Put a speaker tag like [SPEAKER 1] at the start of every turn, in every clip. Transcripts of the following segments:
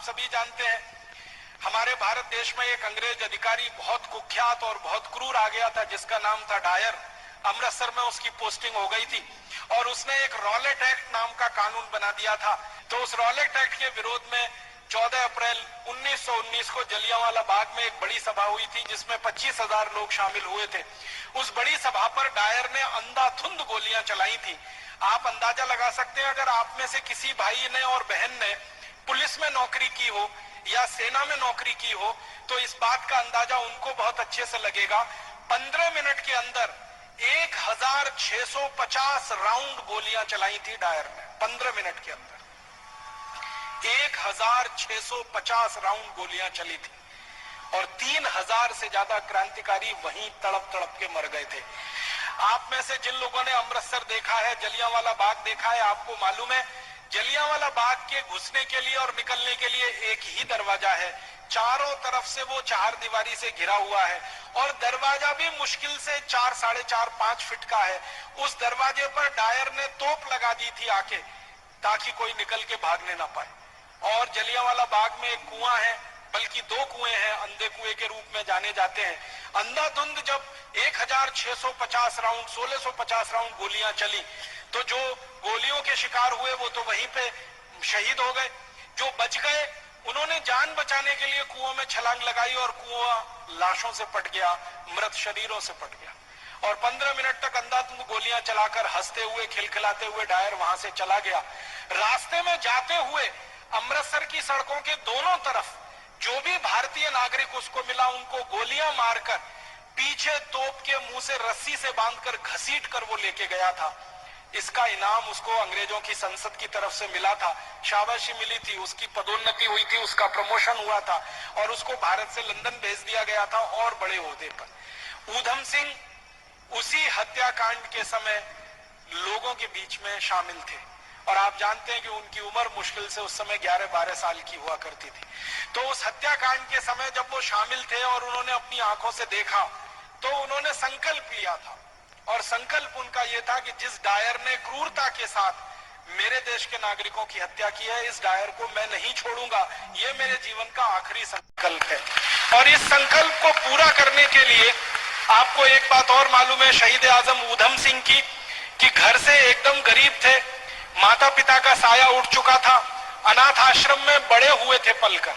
[SPEAKER 1] सभी जानते हैं, हमारे भारत देश में एक अंग्रेज अधिकारी बहुत कुख्यात और बहुत क्रूर आ गया था, जिसका नाम था डायर। अमृतसर में उसकी पोस्टिंग हो गई थी और उसने एक रॉलेट एक्ट नाम का कानून बना दिया था। तो उस रॉलेट एक्ट के विरोध में 14 अप्रैल 1919 को जलियांवाला बाग में एक बड़ी सभा हुई थी, जिसमें 25,000 लोग शामिल हुए थे। उस बड़ी सभा पर डायर ने अंधाधुंध गोलियां चलाई थी। आप अंदाजा लगा सकते हैं, अगर आप में से किसी भाई ने और बहन ने पुलिस में नौकरी की हो या सेना में नौकरी की हो, तो इस बात का अंदाजा उनको बहुत अच्छे से लगेगा। 15 मिनट के अंदर 1650 राउंड गोलियां चलाई थी डायर ने। 15 मिनट के अंदर 1650 राउंड गोलियां चली थी और 3000 से ज्यादा क्रांतिकारी वहीं तड़प तड़प के मर गए थे। आप में से जिन लोगों ने अमृतसर देखा है, जलियांवाला बाग देखा है, आपको मालूम है जलियांवाला बाग के घुसने के लिए और निकलने के लिए एक ही दरवाजा है। चारों तरफ से वो चार दीवारी से घिरा हुआ है और दरवाजा भी मुश्किल से 4, 4.5, 5 फीट का है। उस दरवाजे पर डायर ने तोप लगा दी थी आके, ताकि कोई निकल के भागने ना पाए। और जलियांवाला बाग में एक कुआं है, बल्कि 2 कुएं हैं, अंधे कुएं के रूप में जाने जाते हैं। अंधाधुंध जब 1650 राउंड 1650 राउंड गोलियां चली, तो जो गोलियों के शिकार हुए वो तो वहीं पे शहीद हो गए। जो बच गए उन्होंने जान बचाने के लिए कुओं में छलांग लगाई और कुआं लाशों से पट गया, मृत शरीरों से पट गया। और 15 मिनट तक अंधाधुंध गोलियां चलाकर हंसते हुए खिलखिलाते हुए डायर वहां से चला गया। रास्ते में जाते हुए अमृतसर की सड़कों के दोनों तरफ जो भी भारतीय नागरिक उसको मिला, उनको गोलियां मारकर पीछे तोप के मुंह से रस्सी से बांधकर घसीट कर वो लेके गया था। इसका इनाम उसको अंग्रेजों की संसद की तरफ से मिला था, शाबाशी मिली थी, उसकी पदोन्नति हुई थी, उसका प्रमोशन हुआ था और उसको भारत से लंदन भेज दिया गया था और बड़े ओहदे पर। ऊधम सिंह उसी हत्याकांड के समय लोगों के बीच में शामिल थे और आप जानते हैं कि उनकी उम्र मुश्किल से उस समय 11-12 साल की हुआ करती थी। तो उस हत्याकांड के समय जब वो शामिल थे और उन्होंने अपनी आंखों से देखा, तो उन्होंने संकल्प लिया था और संकल्प उनका यह था कि जिस डायर ने क्रूरता के साथ मेरे देश के नागरिकों की हत्या की है, इस डायर को मैं नहीं छोड़ूंगा। ये मेरे जीवन का आखिरी संकल्प है। और इस संकल्प को पूरा करने के लिए आपको एक बात और मालूम है शहीद आजम ऊधम सिंह की, कि घर से एकदम गरीब थे, माता पिता का साया उठ चुका था, अनाथ आश्रम में बड़े हुए थे पलकर।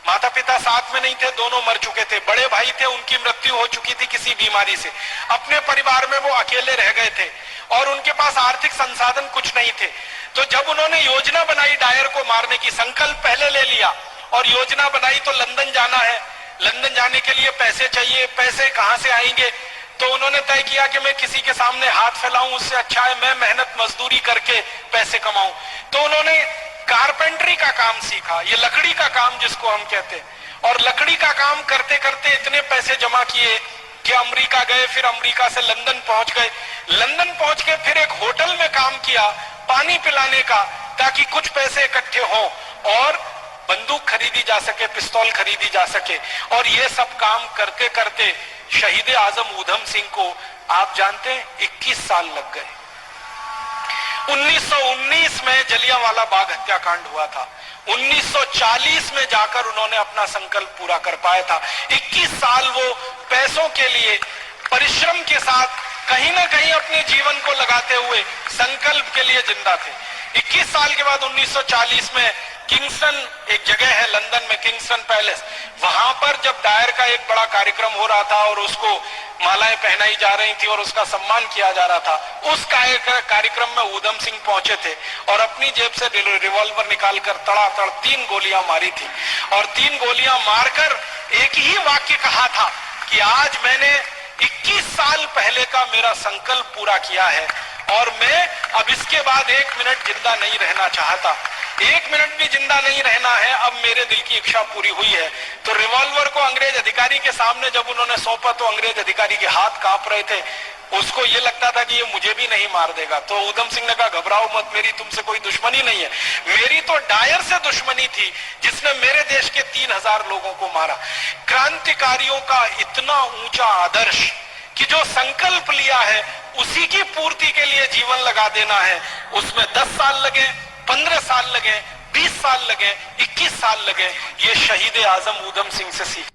[SPEAKER 1] माता पिता साथ में नहीं थे, दोनों मर चुके थे। बड़े भाई थे, उनकी मृत्यु हो चुकी थी किसी बीमारी से। अपने परिवार में वो अकेले रह गए थे और उनके पास आर्थिक संसाधन कुछ नहीं थे। तो जब उन्होंने योजना बनाई डायर को मारने की, संकल्प पहले ले लिया और योजना बनाई, तो लंदन जाना है, लंदन जाने के लिए पैसे चाहिए, पैसे कहां से आएंगे? तो उन्होंने तय किया कि मैं किसी के सामने हाथ फैलाऊं, उससे अच्छा है मैं मेहनत मजदूरी करके पैसे कमाऊं। तो उन्होंने कारपेंटरी का काम सीखा, ये लकड़ी का काम जिसको हम कहते हैं, और लकड़ी का काम करते करते इतने पैसे जमा किए कि अमेरिका गए, फिर अमेरिका से लंदन पहुंच गए। लंदन पहुंच के फिर एक होटल में काम किया पानी पिलाने का, ताकि कुछ पैसे इकट्ठे हो और बंदूक खरीदी जा सके, पिस्तौल खरीदी जा सके। और ये सब काम करते करते शहीद आजम ऊधम सिंह को आप जानते हैं 21 साल लग गए। 1919 में जलियांवाला बाग हत्याकांड हुआ था, 1940 में जाकर उन्होंने अपना संकल्प पूरा कर पाया था। 21 साल वो पैसों के लिए परिश्रम के साथ कहीं ना कहीं अपने जीवन को लगाते हुए संकल्प के लिए जिंदा थे। 21 साल के बाद 1940 में किंगस्टन एक जगह है लंदन में, किंगस्टन पैलेस, वहां पर जब डायर का एक बड़ा कार्यक्रम हो रहा था और उसको मालाएं पहनाई जा रही थी और उसका सम्मान किया जा रहा था, उस कार्यक्रम में ऊधम सिंह पहुंचे थे और अपनी जेब से रिवॉल्वर निकालकर तड़ातड़ 3 गोलियां मारी थी। और 3 गोलियां मारकर एक ही वाक्य कहा था कि आज मैंने 21 साल पहले का मेरा संकल्प पूरा किया है और मैं अब इसके बाद 1 मिनट जिंदा नहीं रहना चाहता, 1 मिनट भी जिंदा नहीं रहना है, अब मेरे दिल की इच्छा पूरी हुई है। तो रिवॉल्वर को अंग्रेज अधिकारी के सामने जब उन्होंने सौंपा, तो अंग्रेज अधिकारी के हाथ कांप रहे थे, उसको ये लगता था कि ये मुझे भी नहीं मार देगा। तो ऊधम सिंह ने कहा, घबराओ मत, मेरी तुमसे कोई दुश्मनी नहीं है, मेरी तो डायर से दुश्मनी थी जिसने मेरे देश के 3000 लोगों को मारा। क्रांतिकारियों का इतना ऊंचा आदर्श कि जो संकल्प लिया है उसी की पूर्ति के लिए जीवन लगा देना है, उसमें 10 साल लगे, 15 साल लगे, 20 साल लगे, 21 साल लगे, ये शहीद आजम ऊधम सिंह से सीख